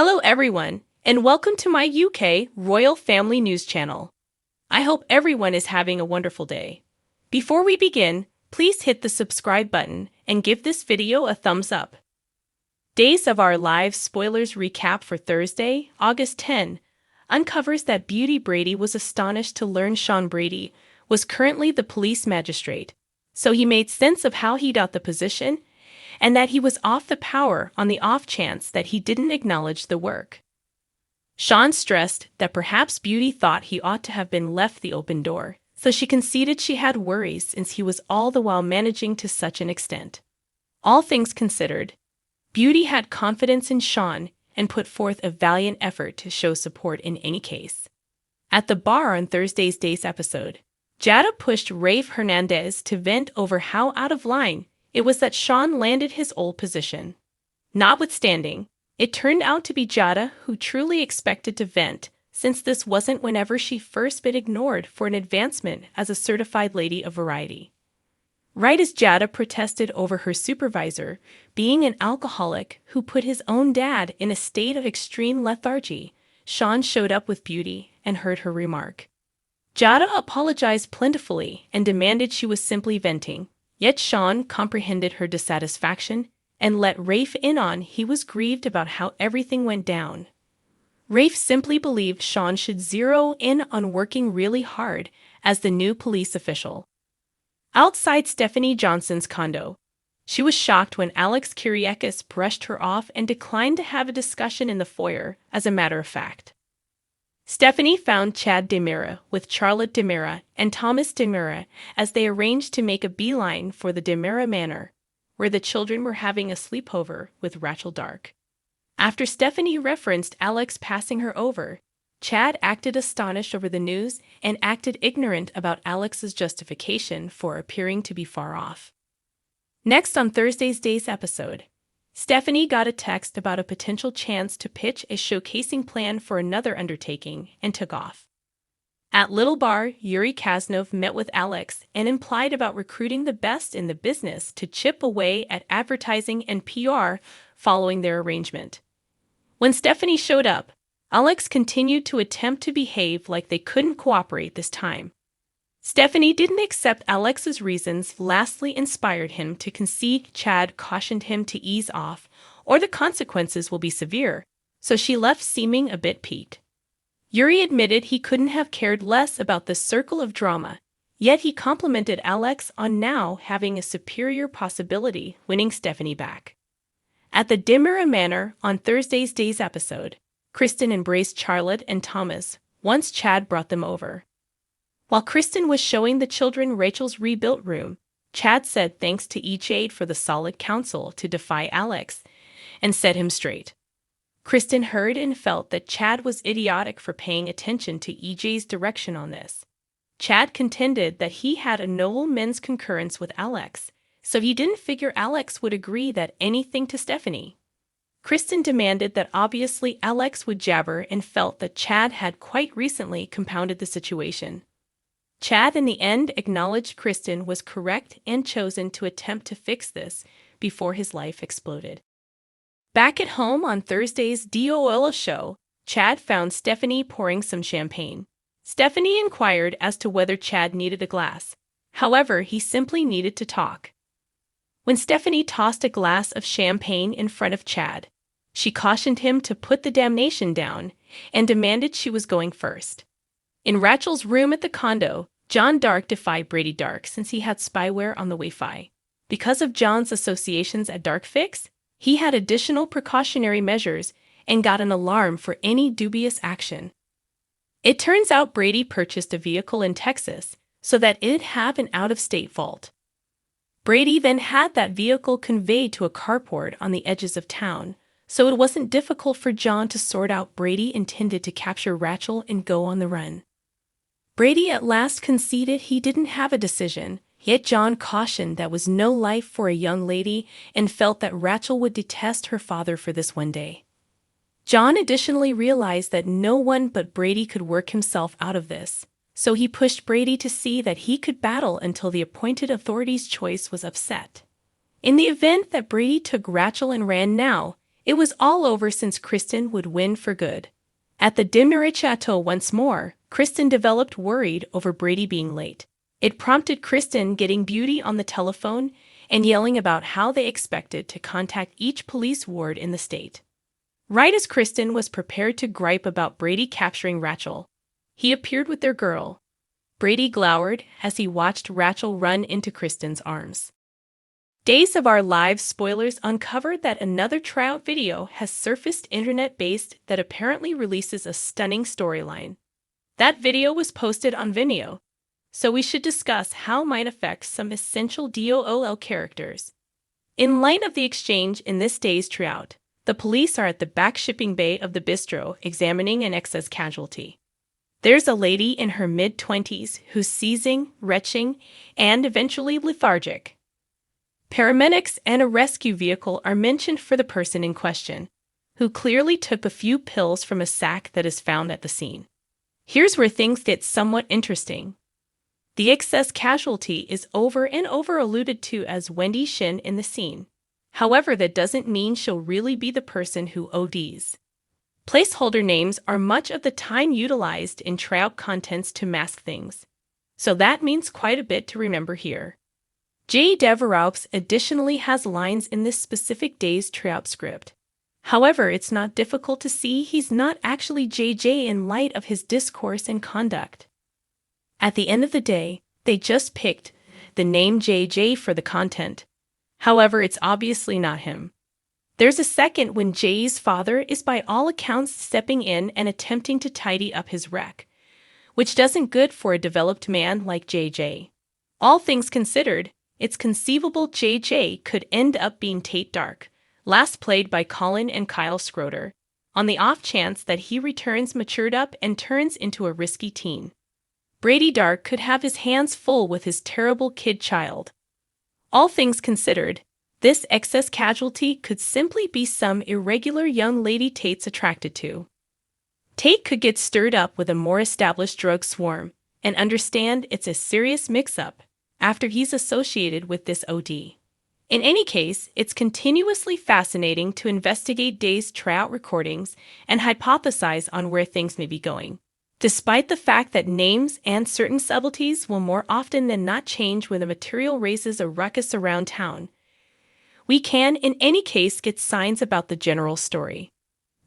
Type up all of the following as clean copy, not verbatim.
Hello everyone, and welcome to my UK Royal Family News channel. I hope everyone is having a wonderful day. Before we begin, please hit the subscribe button and give this video a thumbs up. Days of Our Lives spoilers recap for Thursday, August 10, uncovers that Beauty Brady was astonished to learn Sean Brady was currently the police magistrate, so he made sense of how he got the position and that he was off the power on the off chance that he didn't acknowledge the work. Sean stressed that perhaps Beauty thought he ought to have been left the open door, so she conceded she had worries since he was all the while managing to such an extent. All things considered, Beauty had confidence in Sean and put forth a valiant effort to show support in any case. At the bar on Thursday's Days episode, Jada pushed Rafe Hernandez to vent over how out of line it was that Sean landed his old position. Notwithstanding, it turned out to be Jada who truly expected to vent, since this wasn't whenever she first been ignored for an advancement as a certified lady of variety. Right as Jada protested over her supervisor being an alcoholic who put his own dad in a state of extreme lethargy, Sean showed up with Beauty and heard her remark. Jada apologized plentifully and demanded she was simply venting. Yet Sean comprehended her dissatisfaction and let Rafe in on he was grieved about how everything went down. Rafe simply believed Sean should zero in on working really hard as the new police official. Outside Stephanie Johnson's condo, she was shocked when Alex Kyriakis brushed her off and declined to have a discussion in the foyer, as a matter of fact. Stephanie found Chad DiMera with Charlotte DiMera and Thomas DiMera as they arranged to make a beeline for the DiMera Manor, where the children were having a sleepover with Rachel Dark. After Stephanie referenced Alex passing her over, Chad acted astonished over the news and acted ignorant about Alex's justification for appearing to be far off. Next on Thursday's Days episode, Stephanie got a text about a potential chance to pitch a showcasing plan for another undertaking and took off. At Little Bar, Yuri Kaznov met with Alex and implied about recruiting the best in the business to chip away at advertising and PR following their arrangement. When Stephanie showed up, Alex continued to attempt to behave like they couldn't cooperate this time. Stephanie didn't accept Alex's reasons, lastly inspired him to concede. Chad cautioned him to ease off, or the consequences will be severe, so she left seeming a bit piqued. Yuri admitted he couldn't have cared less about the circle of drama, yet he complimented Alex on now having a superior possibility winning Stephanie back. At the DiMera Manor on Thursday's Days episode, Kristen embraced Charlotte and Thomas once Chad brought them over. While Kristen was showing the children Rachel's rebuilt room, Chad said thanks to EJ for the solid counsel to defy Alex and set him straight. Kristen heard and felt that Chad was idiotic for paying attention to EJ's direction on this. Chad contended that he had a noble men's concurrence with Alex, so he didn't figure Alex would agree that anything to Stephanie. Kristen demanded that obviously Alex would jabber and felt that Chad had quite recently compounded the situation. Chad in the end acknowledged Kristen was correct and chosen to attempt to fix this before his life exploded. Back at home on Thursday's DOL show, Chad found Stephanie pouring some champagne. Stephanie inquired as to whether Chad needed a glass. However, he simply needed to talk. When Stephanie tossed a glass of champagne in front of Chad, she cautioned him to put the damnation down and demanded she was going first. In Rachel's room at the condo, John Dark defied Brady Dark since he had spyware on the Wi-Fi. Because of John's associations at Dark Fix, he had additional precautionary measures and got an alarm for any dubious action. It turns out Brady purchased a vehicle in Texas so that it'd have an out-of-state vault. Brady then had that vehicle conveyed to a carport on the edges of town, so it wasn't difficult for John to sort out Brady intended to capture Rachel and go on the run. Brady at last conceded he didn't have a decision, yet John cautioned that was no life for a young lady and felt that Rachel would detest her father for this one day. John additionally realized that no one but Brady could work himself out of this, so he pushed Brady to see that he could battle until the appointed authority's choice was upset. In the event that Brady took Rachel and ran now, It was all over since Kristen would win for good. At the Dimmery Chateau once more, Kristen developed worried over Brady being late. It prompted Kristen getting Beauty on the telephone and yelling about how they expected to contact each police ward in the state. Right as Kristen was prepared to gripe about Brady capturing Rachel, he appeared with their girl. Brady glowered as he watched Rachel run into Kristen's arms. Days of Our Lives spoilers uncovered that another tryout video has surfaced internet-based that apparently releases a stunning storyline. That video was posted on Vimeo, so we should discuss how it might affect some essential DOOL characters. In light of the exchange in this day's tryout, the police are at the back shipping bay of the bistro examining an excess casualty. There's a lady in her mid-20s who's seizing, retching, and eventually lethargic. Paramedics and a rescue vehicle are mentioned for the person in question, who clearly took a few pills from a sack that is found at the scene. Here's where things get somewhat interesting. The excess casualty is over and over alluded to as Wendy Shin in the scene. However, that doesn't mean she'll really be the person who ODs. Placeholder names are much of the time utilized in tryout contents to mask things, so that means quite a bit to remember here. J. Deveropes additionally has lines in this specific day's tryout script. However, it's not difficult to see he's not actually JJ in light of his discourse and conduct. At the end of the day, they just picked the name JJ for the content. However, it's obviously not him. There's a second when Jay's father is by all accounts stepping in and attempting to tidy up his wreck, which doesn't good for a developed man like JJ. All things considered, it's conceivable JJ could end up being Tate Dark, last played by Colin and Kyle Schroeder, on the off chance that he returns matured up and turns into a risky teen. Brady Dark could have his hands full with his terrible kid child. All things considered, this excess casualty could simply be some irregular young lady Tate's attracted to. Tate could get stirred up with a more established drug swarm and understand it's a serious mix-up after he's associated with this OD. In any case, it's continuously fascinating to investigate Day's tryout recordings and hypothesize on where things may be going. Despite the fact that names and certain subtleties will more often than not change when the material raises a ruckus around town, we can, in any case, get signs about the general story.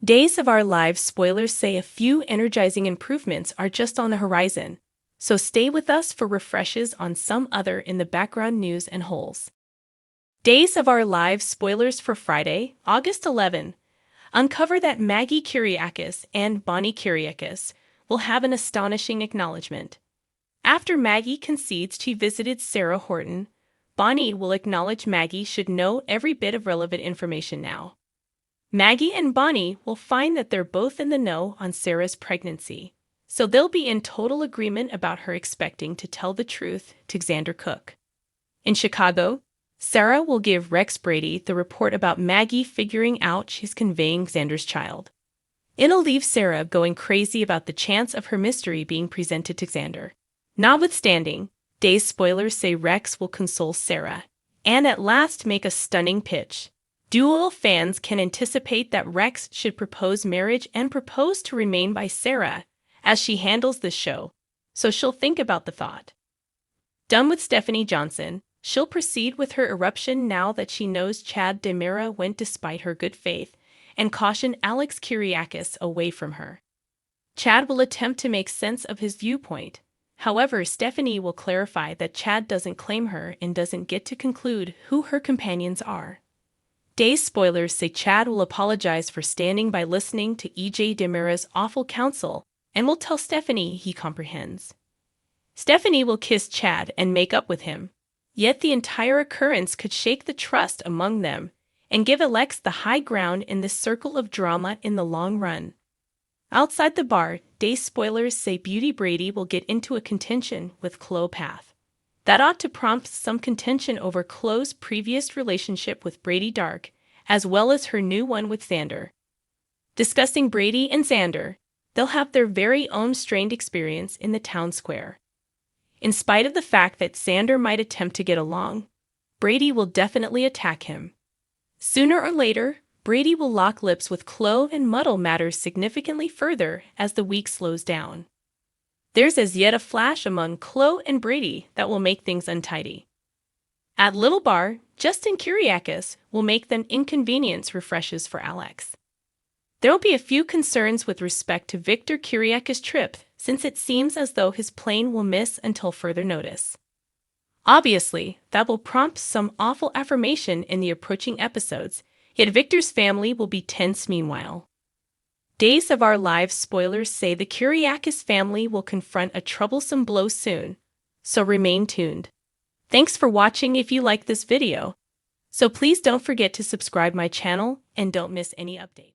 Days of Our Lives spoilers say a few energizing improvements are just on the horizon, so stay with us for refreshes on some other in the background news and holes. Days of Our Lives spoilers for Friday, August 11, uncover that Maggie Kyriakis and Bonnie Kyriakis will have an astonishing acknowledgement. After Maggie concedes she visited Sarah Horton, Bonnie will acknowledge Maggie should know every bit of relevant information now. Maggie and Bonnie will find that they're both in the know on Sarah's pregnancy, so they'll be in total agreement about her expecting to tell the truth to Xander Cook. In Chicago, Sarah will give Rex Brady the report about Maggie figuring out she's conveying Xander's child. It'll leave Sarah going crazy about the chance of her mystery being presented to Xander. Notwithstanding, Day's spoilers say Rex will console Sarah, and at last make a stunning pitch. Dual fans can anticipate that Rex should propose marriage and propose to remain by Sarah as she handles this show, so she'll think about the thought. Done with Stephanie Johnson, she'll proceed with her eruption now that she knows Chad DiMera went despite her good faith and caution Alex Kyriakis away from her. Chad will attempt to make sense of his viewpoint. However, Stephanie will clarify that Chad doesn't claim her and doesn't get to conclude who her companions are. Day's spoilers say Chad will apologize for standing by listening to EJ DiMera's awful counsel and will tell Stephanie he comprehends. Stephanie will kiss Chad and make up with him. Yet the entire occurrence could shake the trust among them and give Alex the high ground in this circle of drama in the long run. Outside the bar, Day's spoilers say Beauty Brady will get into a contention with Chloe Path. That ought to prompt some contention over Chloe's previous relationship with Brady Dark, as well as her new one with Xander. Discussing Brady and Xander, they'll have their very own strained experience in the town square. In spite of the fact that Xander might attempt to get along, Brady will definitely attack him. Sooner or later, Brady will lock lips with Chloe and muddle matters significantly further as the week slows down. There's as yet a flash among Chloe and Brady that will make things untidy. At Little Bar, Justin Kyriakis will make them inconvenience refreshes for Alex. There will be a few concerns with respect to Victor Kyriakis' trip, since it seems as though his plane will miss until further notice. Obviously, that will prompt some awful affirmation in the approaching episodes, yet Victor's family will be tense meanwhile. Days of Our Lives spoilers say the Kyriakis family will confront a troublesome blow soon, so remain tuned. Thanks for watching. If you like this video, so please don't forget to subscribe my channel and don't miss any update.